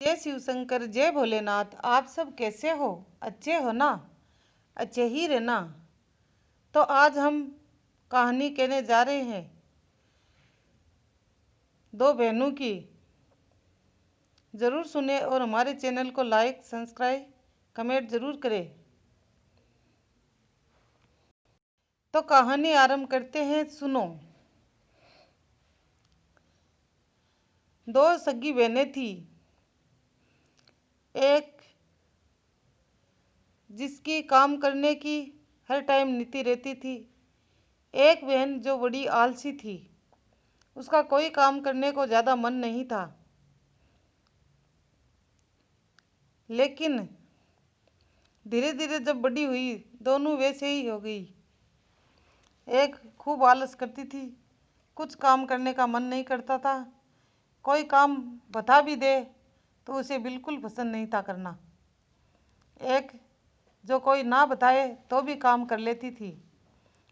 जय शिव शंकर, जय भोलेनाथ। आप सब कैसे हो? अच्छे हो ना? अच्छे ही रहना। तो आज हम कहानी कहने जा रहे हैं दो बहनों की। ज़रूर सुने और हमारे चैनल को लाइक, सब्सक्राइब, कमेंट ज़रूर करें। तो कहानी आरंभ करते हैं, सुनो। दो सगी बहनें थी। एक जिसकी काम करने की हर टाइम नीति रहती थी। एक बहन जो बड़ी आलसी थी। उसका कोई काम करने को ज़्यादा मन नहीं था। लेकिन धीरे धीरे जब बड़ी हुई, दोनों वैसे ही हो गई। एक खूब आलस करती थी, कुछ काम करने का मन नहीं करता था। कोई काम बता भी दे तो उसे बिल्कुल पसंद नहीं था करना। एक जो कोई ना बताए तो भी काम कर लेती थी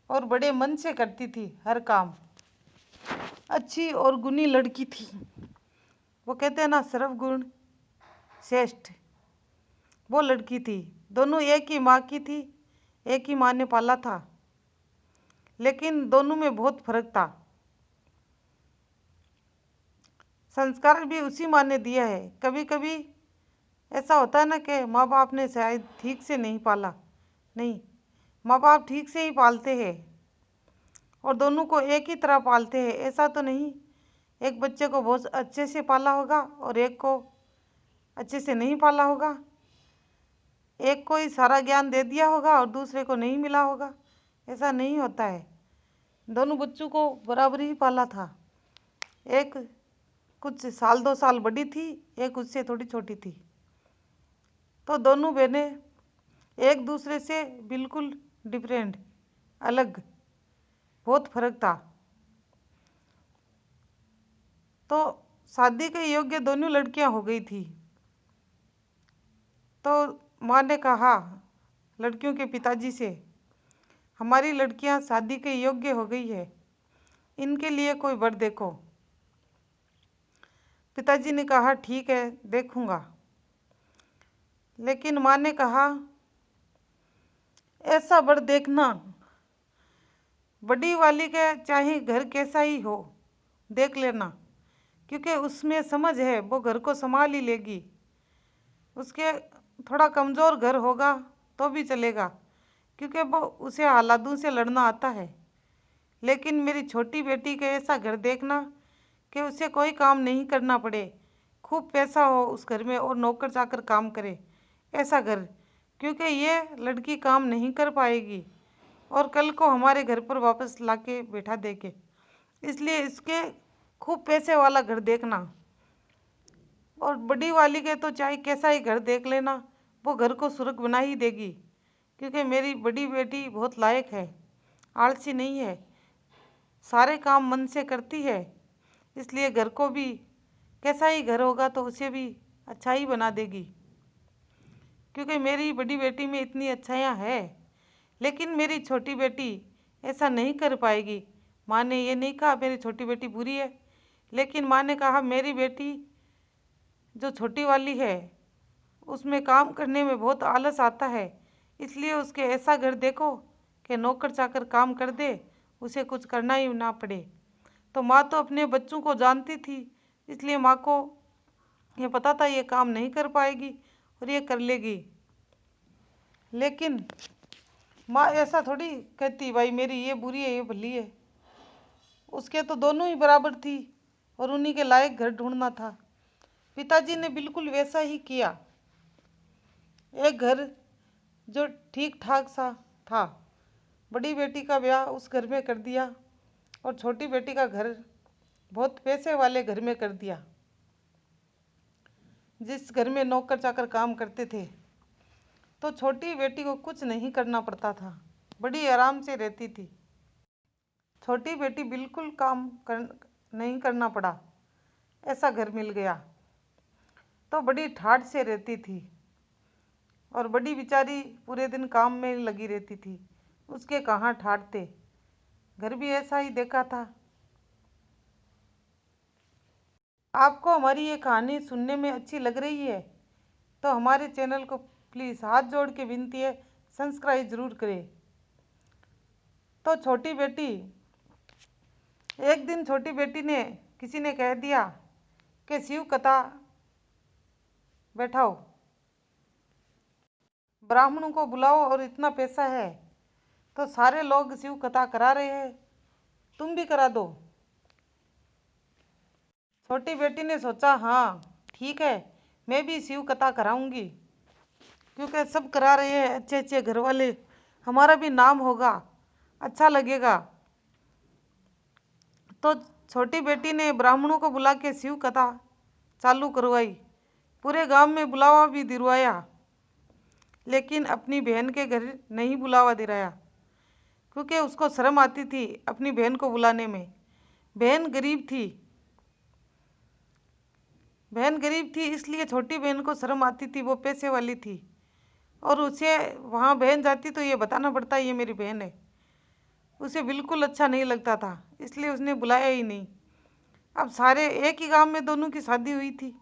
और बड़े मन से करती थी हर काम। अच्छी और गुणी लड़की थी। वो कहते हैं ना, सर्वगुण श्रेष्ठ। वो लड़की थी। दोनों एक ही माँ की थी, एक ही माँ ने पाला था। लेकिन दोनों में बहुत फर्क था। संस्कार भी उसी माँ ने दिया है। कभी कभी ऐसा होता है ना कि माँ बाप ने शायद ठीक से नहीं पाला। नहीं, माँ बाप ठीक से ही पालते हैं और दोनों को एक ही तरह पालते हैं, ऐसा तो नहीं। एक बच्चे को बहुत अच्छे से पाला होगा और एक को अच्छे से नहीं पाला होगा। एक को ही सारा ज्ञान दे दिया होगा और दूसरे को नहीं मिला होगा। ऐसा नहीं होता है। दोनों बच्चों को बराबर ही पाला था। एक कुछ साल 2 साल बड़ी थी, एक उससे थोड़ी छोटी थी। तो दोनों बहनें एक दूसरे से बिल्कुल डिफरेंट, अलग, बहुत फर्क था। तो शादी के योग्य दोनों लड़कियां हो गई थी। तो माँ ने कहा लड़कियों के पिताजी से, हमारी लड़कियां शादी के योग्य हो गई है, इनके लिए कोई वर देखो। पिताजी ने कहा ठीक है, देखूंगा। लेकिन माँ ने कहा ऐसा वर देखना, बड़ी वाली के चाहे घर कैसा ही हो देख लेना, क्योंकि उसमें समझ है, वो घर को संभाल ही लेगी। उसके थोड़ा कमज़ोर घर होगा तो भी चलेगा, क्योंकि वो उसे हालातों से लड़ना आता है। लेकिन मेरी छोटी बेटी के ऐसा घर देखना कि उसे कोई काम नहीं करना पड़े, खूब पैसा हो उस घर में और नौकर चाकर काम करे, ऐसा घर। क्योंकि ये लड़की काम नहीं कर पाएगी और कल को हमारे घर पर वापस लाके बैठा देके, इसलिए इसके खूब पैसे वाला घर देखना। और बड़ी वाली के तो चाहे कैसा ही घर देख लेना, वो घर को सुरग बना ही देगी, क्योंकि मेरी बड़ी बेटी बहुत लायक है, आलसी नहीं है, सारे काम मन से करती है। इसलिए घर को भी कैसा ही घर होगा तो उसे भी अच्छा ही बना देगी, क्योंकि मेरी बड़ी बेटी में इतनी अच्छाइयाँ है। लेकिन मेरी छोटी बेटी ऐसा नहीं कर पाएगी। माँ ने ये नहीं कहा मेरी छोटी बेटी बुरी है, लेकिन माँ ने कहा मेरी बेटी जो छोटी वाली है उसमें काम करने में बहुत आलस आता है, इसलिए उसके ऐसा घर देखो कि नौकर चाकर काम कर दे, उसे कुछ करना ही ना पड़े। तो माँ तो अपने बच्चों को जानती थी, इसलिए माँ को ये पता था ये काम नहीं कर पाएगी और ये कर लेगी। लेकिन माँ ऐसा थोड़ी कहती भाई मेरी ये बुरी है ये भली है। उसके तो दोनों ही बराबर थी और उन्हीं के लायक घर ढूंढना था। पिताजी ने बिल्कुल वैसा ही किया। एक घर जो ठीक ठाक सा था, बड़ी बेटी का ब्याह उस घर में कर दिया और छोटी बेटी का घर बहुत पैसे वाले घर में कर दिया, जिस घर में नौकर चाकर काम करते थे। तो छोटी बेटी को कुछ नहीं करना पड़ता था, बड़ी आराम से रहती थी। छोटी बेटी बिल्कुल नहीं करना पड़ा, ऐसा घर मिल गया। तो बड़ी ठाठ से रहती थी और बड़ी बेचारी पूरे दिन काम में लगी रहती थी। उसके कहाँ ठाठ थे। घर भी ऐसा ही देखा था। आपको हमारी ये कहानी सुनने में अच्छी लग रही है तो हमारे चैनल को प्लीज़ हाथ जोड़ के विनती है, सब्सक्राइब ज़रूर करें। तो छोटी बेटी, एक दिन छोटी बेटी ने किसी ने कह दिया कि शिव कथा बैठाओ, ब्राह्मणों को बुलाओ और इतना पैसा है तो सारे लोग शिव कथा करा रहे हैं, तुम भी करा दो। छोटी बेटी ने सोचा, हाँ ठीक है, मैं भी शिव कथा कराऊंगी, क्योंकि सब करा रहे हैं अच्छे अच्छे घर वाले, हमारा भी नाम होगा, अच्छा लगेगा। तो छोटी बेटी ने ब्राह्मणों को बुला के शिव कथा चालू करवाई, पूरे गांव में बुलावा भी दिलवाया, लेकिन अपनी बहन के घर नहीं बुलावा दिलाया, क्योंकि उसको शर्म आती थी अपनी बहन को बुलाने में। बहन गरीब थी, इसलिए छोटी बहन को शर्म आती थी, वो पैसे वाली थी, और उसे वहाँ बहन जाती तो ये बताना पड़ता ये मेरी बहन है। उसे बिल्कुल अच्छा नहीं लगता था, इसलिए उसने बुलाया ही नहीं। अब सारे एक ही गांव में दोनों की शादी हुई थी,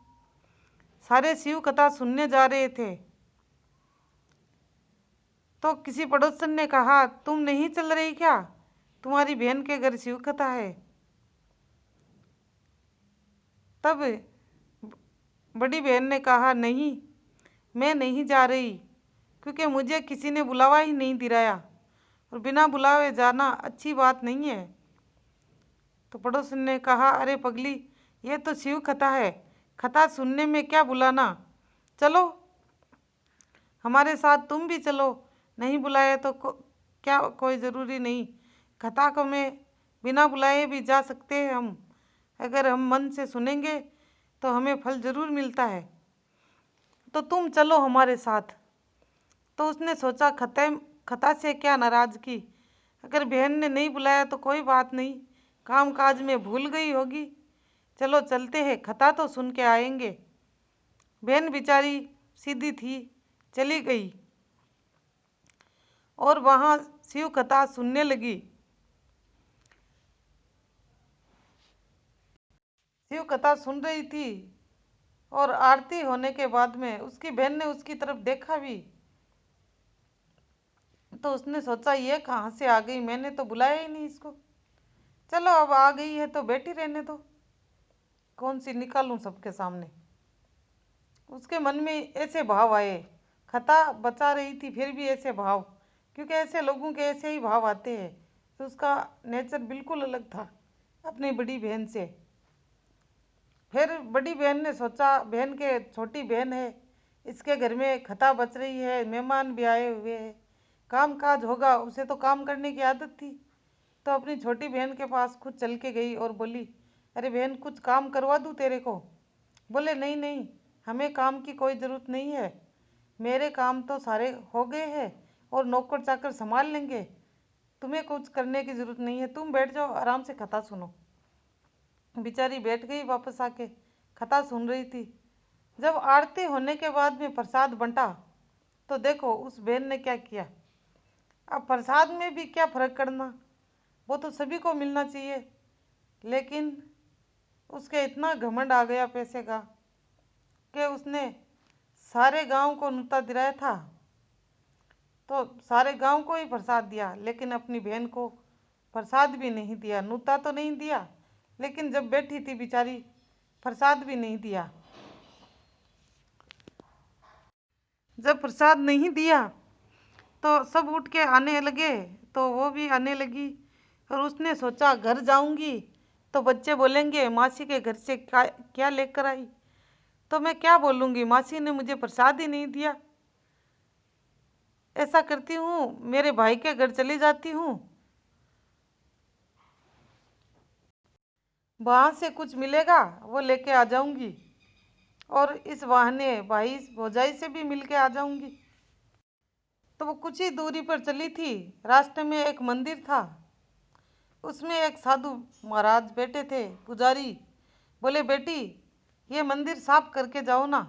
सारे शिव कथा सुनने जा रहे थे। तो किसी पड़ोसन ने कहा, तुम नहीं चल रही क्या, तुम्हारी बहन के घर शिव कथा है। तब बड़ी बहन ने कहा, नहीं मैं नहीं जा रही, क्योंकि मुझे किसी ने बुलावा ही नहीं दिलाया, और बिना बुलावे जाना अच्छी बात नहीं है। तो पड़ोसन ने कहा, अरे पगली, ये तो शिव कथा है, कथा सुनने में क्या बुलाना, चलो हमारे साथ तुम भी चलो, नहीं बुलाए तो क्या, कोई ज़रूरी नहीं, कथा को में बिना बुलाए भी जा सकते हैं हम, अगर हम मन से सुनेंगे तो हमें फल ज़रूर मिलता है, तो तुम चलो हमारे साथ। तो उसने सोचा, कथा से क्या नाराज़गी, अगर बहन ने नहीं बुलाया तो कोई बात नहीं, काम काज में भूल गई होगी, चलो चलते हैं, कथा तो सुन के आएंगे। बहन बेचारी सीधी थी, चली गई और वहाँ शिव कथा सुनने लगी। शिव कथा सुन रही थी, और आरती होने के बाद में उसकी बहन ने उसकी तरफ देखा भी, तो उसने सोचा, ये कहाँ से आ गई, मैंने तो बुलाया ही नहीं इसको, चलो अब आ गई है तो बैठी रहने दो, कौन सी निकालूं सबके सामने। उसके मन में ऐसे भाव आए, कथा बचा रही थी फिर भी ऐसे भाव, क्योंकि ऐसे लोगों के ऐसे ही भाव आते हैं, तो उसका नेचर बिल्कुल अलग था अपनी बड़ी बहन से। फिर बड़ी बहन ने सोचा, बहन के छोटी बहन है, इसके घर में कथा बच रही है, मेहमान भी आए हुए हैं, काम काज होगा, उसे तो काम करने की आदत थी। तो अपनी छोटी बहन के पास खुद चल के गई और बोली, अरे बहन कुछ काम करवा दूँ तेरे को। बोले, नहीं नहीं, हमें काम की कोई ज़रूरत नहीं है, मेरे काम तो सारे हो गए हैं और नौकर चाकर संभाल लेंगे, तुम्हें कुछ करने की ज़रूरत नहीं है, तुम बैठ जाओ आराम से कथा सुनो। बेचारी बैठ गई, वापस आके कथा सुन रही थी। जब आरती होने के बाद में प्रसाद बंटा, तो देखो उस बहन ने क्या किया। अब प्रसाद में भी क्या फ़र्क करना, वो तो सभी को मिलना चाहिए, लेकिन उसके इतना घमंड आ गया पैसे का कि उसने सारे गांव को नुता दिलाया था, तो सारे गांव को ही प्रसाद दिया, लेकिन अपनी बहन को प्रसाद भी नहीं दिया। नुता तो नहीं दिया, लेकिन जब बैठी थी बेचारी, प्रसाद भी नहीं दिया। जब प्रसाद नहीं दिया तो सब उठ के आने लगे, तो वो भी आने लगी, और उसने सोचा, घर जाऊंगी तो बच्चे बोलेंगे मासी के घर से क्या लेकर आई, तो मैं क्या बोलूँगी, मासी ने मुझे प्रसाद ही नहीं दिया। ऐसा करती हूँ, मेरे भाई के घर चली जाती हूँ, वहाँ से कुछ मिलेगा वो लेके आ जाऊंगी, और इस बहाने भाई भौजाई से भी मिल के आ जाऊंगी। तो वो कुछ ही दूरी पर चली थी, रास्ते में एक मंदिर था, उसमें एक साधु महाराज बैठे थे, पुजारी। बोले, बेटी ये मंदिर साफ करके जाओ ना,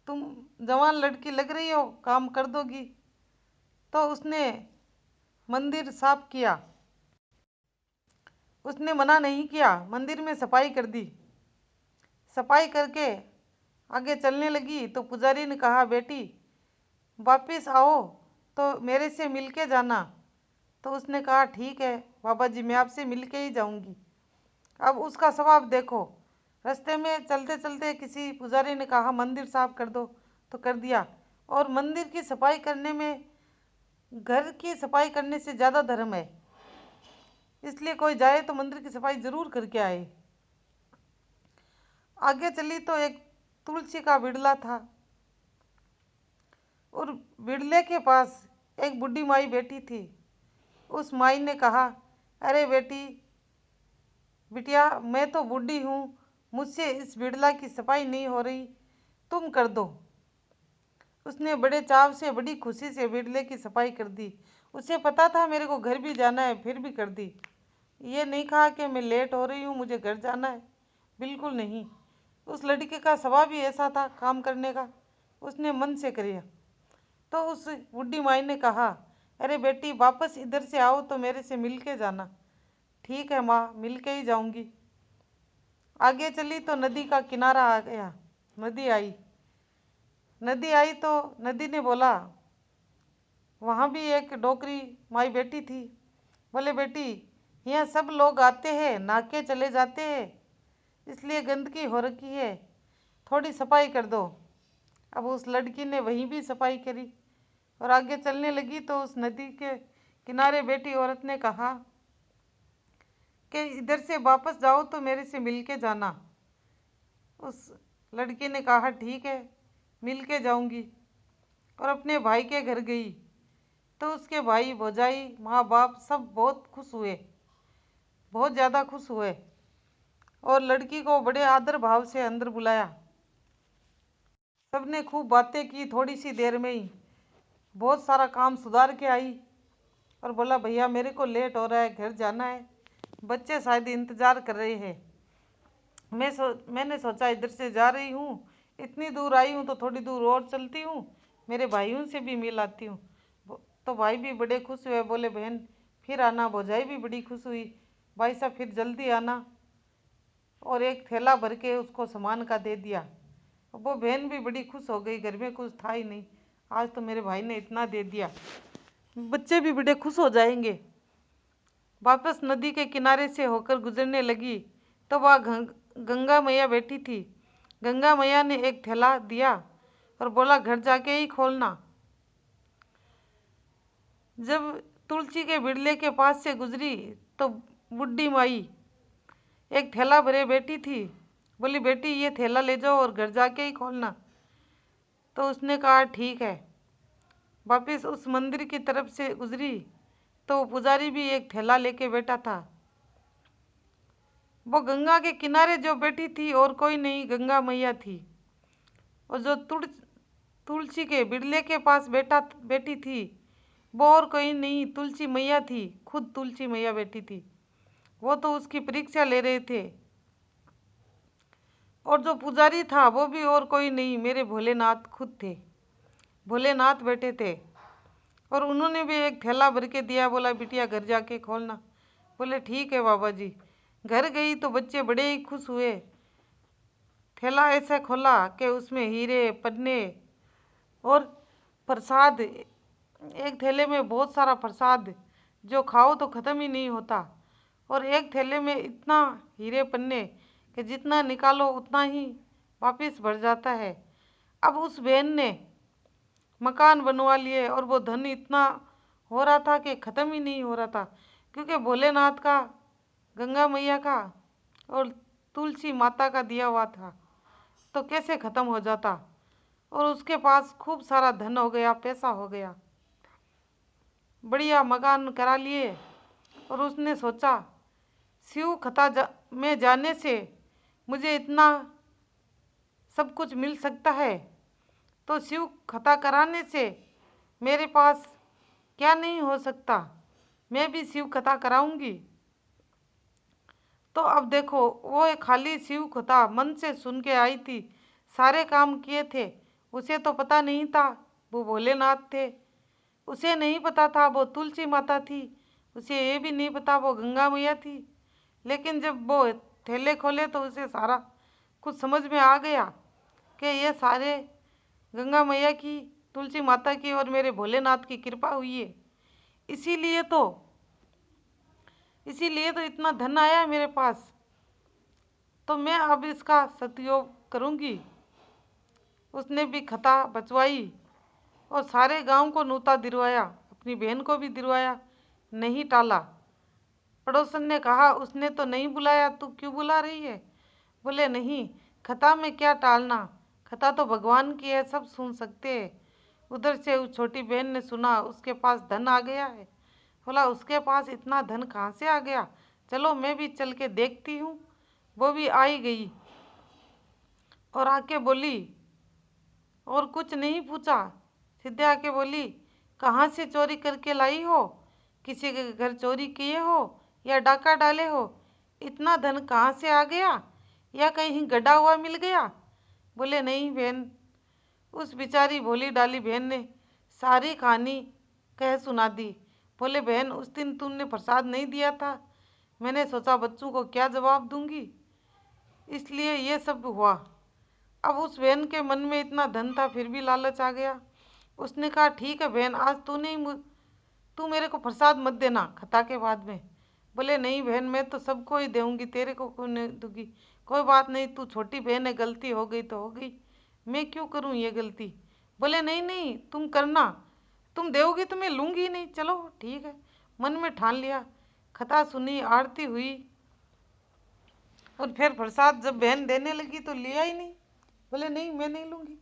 तुम जवान लड़की लग रही हो, काम कर दोगी। तो उसने मंदिर साफ किया, उसने मना नहीं किया, मंदिर में सफाई कर दी। सफाई करके आगे चलने लगी तो पुजारी ने कहा, बेटी वापिस आओ तो मेरे से मिल के जाना। तो उसने कहा, ठीक है बाबा जी, मैं आपसे मिल के ही जाऊंगी। अब उसका स्वभाव देखो, रास्ते में चलते चलते किसी पुजारी ने कहा मंदिर साफ कर दो, तो कर दिया। और मंदिर की सफाई करने में घर की सफाई करने से ज़्यादा धर्म है, इसलिए कोई जाए तो मंदिर की सफाई जरूर करके आए। आगे चली तो एक तुलसी का बिड़ला था, और बिड़ले के पास एक बूढ़ी माई बैठी थी। उस माई ने कहा, अरे बेटी, बिटिया मैं तो बूढ़ी हूँ, मुझसे इस बिड़ला की सफाई नहीं हो रही, तुम कर दो। उसने बड़े चाव से बड़ी खुशी से बिड़ले की सफाई कर दी। उसे पता था मेरे को घर भी जाना है, फिर भी कर दी। ये नहीं कहा कि मैं लेट हो रही हूँ, मुझे घर जाना है, बिल्कुल नहीं। उस लड़के का स्वभाव ही ऐसा था काम करने का, उसने मन से किया। तो उस बूढ़ी माई ने कहा, अरे बेटी वापस इधर से आओ तो मेरे से मिल के जाना। ठीक है माँ, मिल के ही जाऊंगी। आगे चली तो नदी का किनारा आ गया। नदी आई। नदी आई तो नदी ने बोला, वहाँ भी एक डोकरी माई बैठी थी। बोले, बेटी यहाँ सब लोग आते हैं, नहा के चले जाते हैं, इसलिए गंदगी हो रखी है, थोड़ी सफाई कर दो। अब उस लड़की ने वहीं भी सफाई करी और आगे चलने लगी तो उस नदी के किनारे बैठी औरत ने कहा कि इधर से वापस जाओ तो मेरे से मिल के जाना। उस लड़की ने कहा, ठीक है, मिल के जाऊंगी। और अपने भाई के घर गई तो उसके भाई भौजाई माँ बाप सब बहुत खुश हुए, बहुत ज़्यादा खुश हुए, और लड़की को बड़े आदर भाव से अंदर बुलाया। सबने खूब बातें की। थोड़ी सी देर में ही बहुत सारा काम सुधार के आई और बोला, भैया मेरे को लेट हो रहा है, घर जाना है, बच्चे शायद इंतज़ार कर रहे हैं। मैंने सोचा इधर से जा रही हूँ, इतनी दूर आई हूँ तो थोड़ी दूर और चलती हूँ, मेरे भाइयों से भी मिल आती हूँ। तो भाई भी बड़े खुश हुए, बोले बहन फिर आना। भौजाई भी बड़ी खुश हुई, भाई साहब फिर जल्दी आना। और एक थैला भर के उसको सामान का दे दिया। वो बहन भी बड़ी खुश हो गई, घर में कुछ था ही नहीं, आज तो मेरे भाई ने इतना दे दिया, बच्चे भी बड़े खुश हो जाएंगे। वापस नदी के किनारे से होकर गुजरने लगी तो वह गंगा मैया बैठी थी। गंगा मैया ने एक थैला दिया और बोला, घर जाके ही खोलना। जब तुलसी के बिड़ले के पास से गुजरी तो बुढ़ी माई एक थैला भरे बैठी थी। बोली, बेटी ये थैला ले जाओ और घर जाके ही खोलना। तो उसने कहा, ठीक है। वापिस उस मंदिर की तरफ से गुजरी तो पुजारी भी एक थैला लेके बैठा था। वो गंगा के किनारे जो बैठी थी और कोई नहीं, गंगा मैया थी। और जो तुलसी के बिड़ले के पास बैठी थी वो और कोई नहीं, तुलसी मैया थी, खुद तुलसी मैया बैठी थी। वो तो उसकी परीक्षा ले रहे थे। और जो पुजारी था वो भी और कोई नहीं, मेरे भोलेनाथ खुद थे, भोलेनाथ बैठे थे। और उन्होंने भी एक थैला भर के दिया, बोला, बिटिया घर जाके खोलना। बोले, ठीक है बाबा जी। घर गई तो बच्चे बड़े ही खुश हुए। थैला ऐसा खोला कि उसमें हीरे पन्ने और प्रसाद, एक थैले में बहुत सारा प्रसाद, जो खाओ तो ख़त्म ही नहीं होता। और एक थैले में इतना हीरे पन्ने कि जितना निकालो उतना ही वापस भर जाता है। अब उस बहन ने मकान बनवा लिए और वो धन इतना हो रहा था कि ख़त्म ही नहीं हो रहा था, क्योंकि भोलेनाथ का, गंगा मैया का और तुलसी माता का दिया हुआ था, तो कैसे ख़त्म हो जाता। और उसके पास खूब सारा धन हो गया, पैसा हो गया, बढ़िया मकान करा लिए। और उसने सोचा, शिव कथा में जाने से मुझे इतना सब कुछ मिल सकता है, तो शिव कथा कराने से मेरे पास क्या नहीं हो सकता, मैं भी शिव कथा कराऊंगी। तो अब देखो, वो एक खाली शिव कथा मन से सुन के आई थी, सारे काम किए थे। उसे तो पता नहीं था वो भोलेनाथ थे, उसे नहीं पता था वो तुलसी माता थी, उसे ये भी नहीं पता वो गंगा मैया थी। लेकिन जब वो थैले खोले तो उसे सारा कुछ समझ में आ गया कि ये सारे गंगा मैया की, तुलसी माता की और मेरे भोलेनाथ की कृपा हुई है। इसीलिए तो इतना धन आया मेरे पास। तो मैं अब इसका सदुपयोग करूँगी। उसने भी खता बचवाई और सारे गांव को नूता दिलवाया, अपनी बहन को भी दिलवाया, नहीं टाला। पड़ोसन ने कहा उसने तो नहीं बुलाया, तू क्यों बुला रही है? बोले नहीं, खता में क्या टालना, खता तो भगवान की है, सब सुन सकते हैं। उधर से उस छोटी बहन ने सुना उसके पास धन आ गया है। बोला उसके पास इतना धन कहाँ से आ गया, चलो मैं भी चल के देखती हूँ। वो भी आई गई और आके बोली, और कुछ नहीं पूछा, सीधे आके बोली कहाँ से चोरी करके लाई हो, किसी के घर चोरी किए हो या डाका डाले हो, इतना धन कहाँ से आ गया, या कहीं गड़ा हुआ मिल गया? बोले नहीं बहन। उस बेचारी भोली डाली बहन ने सारी कहानी कह सुना दी। बोले बहन उस दिन तुमने प्रसाद नहीं दिया था, मैंने सोचा बच्चों को क्या जवाब दूंगी, इसलिए ये सब हुआ। अब उस बहन के मन में इतना धन था फिर भी लालच आ गया। उसने कहा ठीक है बहन, आज तू मेरे को प्रसाद मत देना खता के बाद में। बोले नहीं बहन, मैं तो सबको ही दूंगी, तेरे को क्यों नहीं दूंगी? कोई बात नहीं, तू छोटी बहन है, गलती हो गई तो हो गई, मैं क्यों करूं ये गलती? बोले नहीं नहीं, तुम करना, तुम दोगी तो मैं लूंगी ही नहीं। चलो ठीक है, मन में ठान लिया। कथा सुनी, आरती हुई और फिर प्रसाद जब बहन देने लगी तो लिया ही नहीं। बोले नहीं मैं नहीं लूंगी,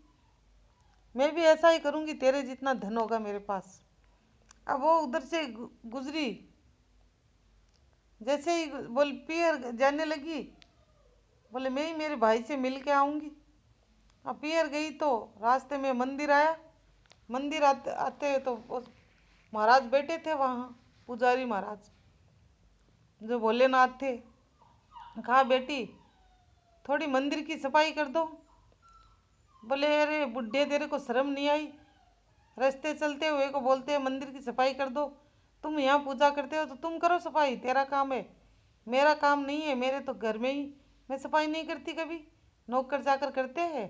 मैं भी ऐसा ही करूंगी, तेरे जितना धन होगा मेरे पास। अब वो उधर से गुजरी, जैसे ही बोल पियर जाने लगी, बोले मैं ही मेरे भाई से मिल के आऊंगी। अब पियर गई तो रास्ते में मंदिर आया। मंदिर आते आते तो महाराज बैठे थे वहाँ, पुजारी महाराज जो भोलेनाथ थे। कहा बेटी थोड़ी मंदिर की सफाई कर दो। बोले अरे बुढ़े तेरे को शर्म नहीं आई, रास्ते चलते हुए को बोलते हैं मंदिर की सफाई कर दो, तुम यहाँ पूजा करते हो तो तुम करो सफाई, तेरा काम है, मेरा काम नहीं है, मेरे तो घर में ही मैं सफाई नहीं करती, कभी नौकर जाकर करते हैं।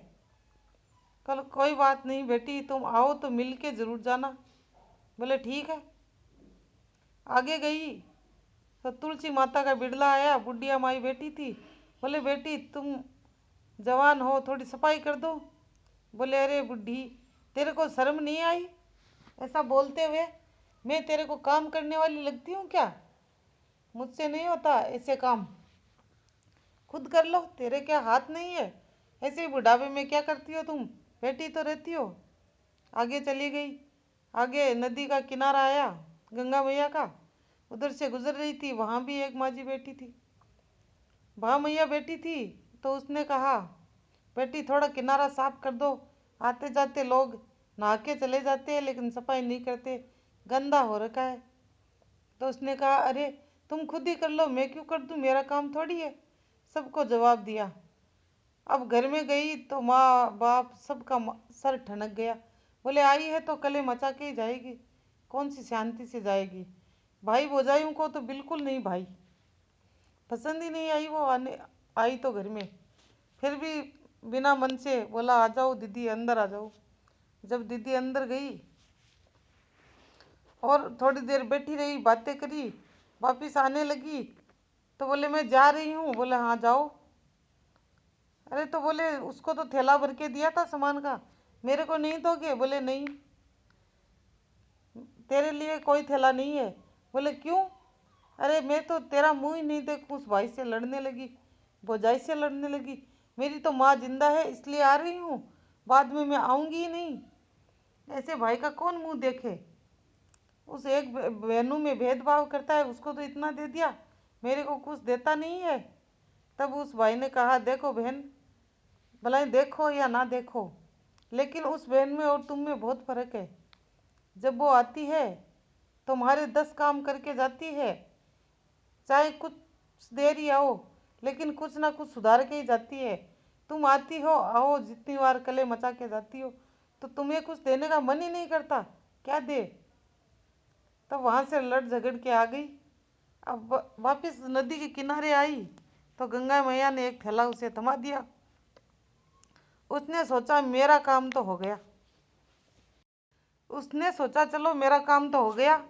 कल कोई बात नहीं बेटी, तुम आओ तो मिल के जरूर जाना। बोले ठीक है। आगे गई तो तुलसी माता का बिड़ला आया, बुढ़िया माई बैठी थी। बोले बेटी तुम जवान हो, थोड़ी सफाई कर दो। बोले अरे बुढ़ी तेरे को शर्म नहीं आई ऐसा बोलते हुए? मैं तेरे को काम करने वाली लगती हूँ क्या? मुझसे नहीं होता ऐसे काम, खुद कर लो, तेरे क्या हाथ नहीं है? ऐसे ही बुढ़ापे में क्या करती हो तुम, बैठी तो रहती हो। आगे चली गई। आगे नदी का किनारा आया गंगा मैया का, उधर से गुजर रही थी, वहाँ भी एक माँ जी बैठी थी। वहाँ मैया बैठी थी तो उसने कहा बेटी थोड़ा किनारा साफ कर दो, आते जाते लोग नहा के चले जाते हैं लेकिन सफाई नहीं करते, गंदा हो रखा है। तो उसने कहा अरे तुम खुद ही कर लो, मैं क्यों कर दूँ, मेरा काम थोड़ी है। सबको जवाब दिया। अब घर में गई तो माँ बाप सबका सर ठनक गया। बोले आई है तो कले मचा के ही जाएगी, कौन सी शांति से जाएगी। भाई भौजाइयों को तो बिल्कुल नहीं, भाई पसंद ही नहीं आई वो आने आई तो घर में। फिर भी बिना मन से बोला आ जाओ दीदी अंदर आ जाओ। जब दीदी अंदर गई और थोड़ी देर बैठी रही, बातें करी, वापिस आने लगी तो बोले मैं जा रही हूँ। बोले हाँ जाओ। अरे तो बोले उसको तो थैला भर के दिया था सामान का, मेरे को नहीं दोगे? बोले नहीं तेरे लिए कोई थैला नहीं है। बोले क्यों? अरे मैं तो तेरा मुंह ही नहीं देख, उस भाई से लड़ने लगी, भौजाई से लड़ने लगी। मेरी तो माँ जिंदा है इसलिए आ रही हूँ, बाद में मैं आऊँगी ही नहीं। ऐसे भाई का कौन मुंह देखे? उस एक बहनों में भेदभाव करता है, उसको तो इतना दे दिया, मेरे को कुछ देता नहीं है। तब उस भाई ने कहा देखो बहन, भला देखो या ना देखो, लेकिन उस बहन में और तुम में बहुत फर्क है। जब वो आती है तुम्हारे 10 काम करके जाती है, चाहे कुछ देर ही आओ लेकिन कुछ ना कुछ सुधार के ही जाती है। तुम आती हो, आओ जितनी बार कले मचा के जाती हो, तो तुम्हें कुछ देने का मन ही नहीं करता, क्या दे? तब वहाँ से लड़ झगड़ के आ गई। अब वापस नदी के किनारे आई तो गंगा मैया ने एक थैला उसे थमा दिया। उसने सोचा मेरा काम तो हो गया। उसने सोचा चलो मेरा काम तो हो गया,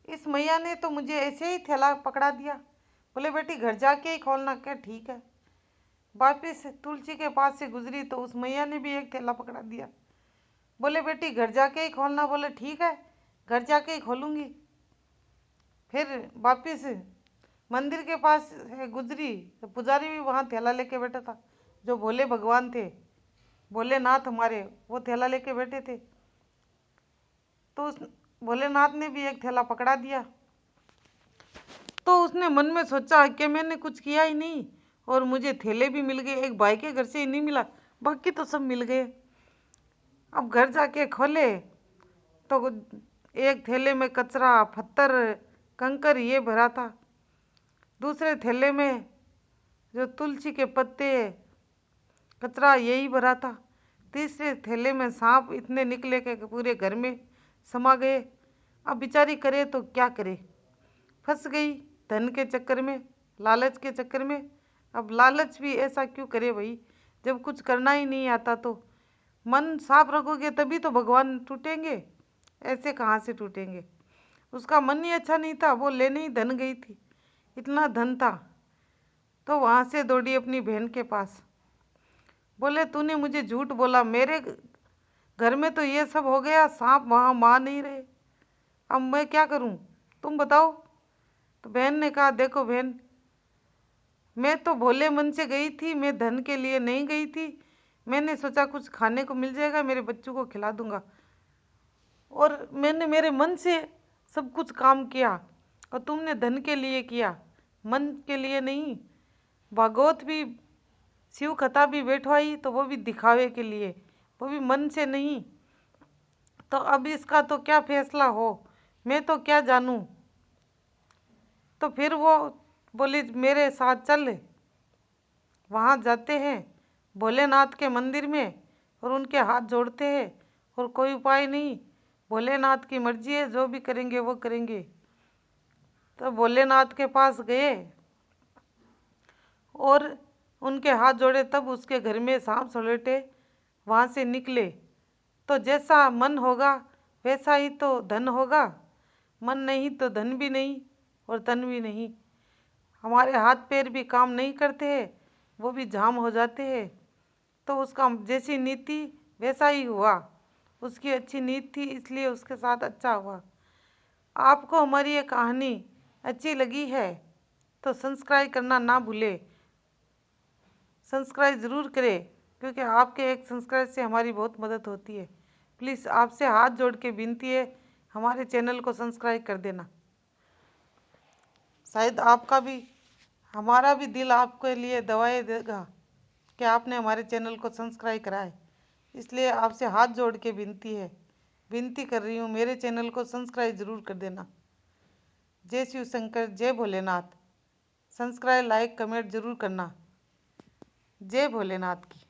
इस मैया ने तो मुझे ऐसे ही थैला पकड़ा दिया। बोले बेटी घर जाके ही खोलना। क्या ठीक है। वापिस तुलसी के पास से गुजरी तो उस मैया ने भी एक थैला पकड़ा दिया। बोले बेटी घर जाके ही खोलना। बोले ठीक है, घर जाके ही खोलूंगी। फिर वापिस मंदिर के पास से गुजरी तो पुजारी भी वहाँ थैला लेके बैठा था। जो भोले भगवान थे, भोलेनाथ हमारे, वो थैला लेके बैठे थे। तो उस भोलेनाथ ने भी एक थैला पकड़ा दिया। तो उसने मन में सोचा कि मैंने कुछ किया ही नहीं और मुझे थैले भी मिल गए, एक भाई के घर से ही नहीं मिला, बाकी तो सब मिल गए। अब घर जाके खोले तो एक थैले में कचरा, पत्थर, कंकर ये भरा था। दूसरे थैले में जो तुलसी के पत्ते, कचरा यही भरा था। तीसरे थैले में सांप इतने निकले कि पूरे घर में समा गए। अब बेचारी करे तो क्या करे, फंस गई धन के चक्कर में, लालच के चक्कर में। अब लालच भी ऐसा क्यों करे भाई, जब कुछ करना ही नहीं आता तो। मन साफ रखोगे तभी तो भगवान टूटेंगे, ऐसे कहाँ से टूटेंगे। उसका मन ही अच्छा नहीं था, वो लेने ही धन गई थी, इतना धन था। तो वहाँ से दौड़ी अपनी बहन के पास। बोले तूने मुझे झूठ बोला, मेरे घर में तो ये सब हो गया, सांप वहाँ मार नहीं रहे, अब मैं क्या करूँ, तुम बताओ। तो बहन ने कहा देखो बहन, मैं तो भोले मन से गई थी, मैं धन के लिए नहीं गई थी। मैंने सोचा कुछ खाने को मिल जाएगा, मेरे बच्चों को खिला दूंगा, और मैंने मेरे मन से सब कुछ काम किया, और तुमने धन के लिए किया, मन के लिए नहीं। भागवत भी, शिव कथा भी बैठवाई तो वो भी दिखावे के लिए, वो भी मन से नहीं। तो अब इसका तो क्या फैसला हो, मैं तो क्या जानूं। तो फिर वो बोली मेरे साथ चल, वहाँ जाते हैं भोलेनाथ के मंदिर में और उनके हाथ जोड़ते हैं, और कोई उपाय नहीं, भोलेनाथ की मर्जी है, जो भी करेंगे वो करेंगे। तो भोलेनाथ के पास गए और उनके हाथ जोड़े, तब उसके घर में सांप सलेटे वहाँ से निकले। तो जैसा मन होगा वैसा ही तो धन होगा, मन नहीं तो धन भी नहीं और तन भी नहीं। हमारे हाथ पैर भी काम नहीं करते हैं, वो भी जाम हो जाते हैं। तो उसका जैसी नीति वैसा ही हुआ, उसकी अच्छी नीति थी इसलिए उसके साथ अच्छा हुआ। आपको हमारी ये कहानी अच्छी लगी है तो सब्सक्राइब करना ना भूले, सब्सक्राइब ज़रूर करें, क्योंकि आपके एक सब्सक्राइब से हमारी बहुत मदद होती है। प्लीज़ आपसे हाथ जोड़ के विनती है, हमारे चैनल को सब्सक्राइब कर देना। शायद आपका भी, हमारा भी दिल आपके लिए दवाएं देगा कि आपने हमारे चैनल को सब्सक्राइब करा है। इसलिए आपसे हाथ जोड़ के विनती कर रही हूँ, मेरे चैनल को सब्सक्राइब ज़रूर कर देना। जय शिव शंकर, जय भोलेनाथ। सब्सक्राइब, लाइक, कमेंट ज़रूर करना। जय भोलेनाथ की।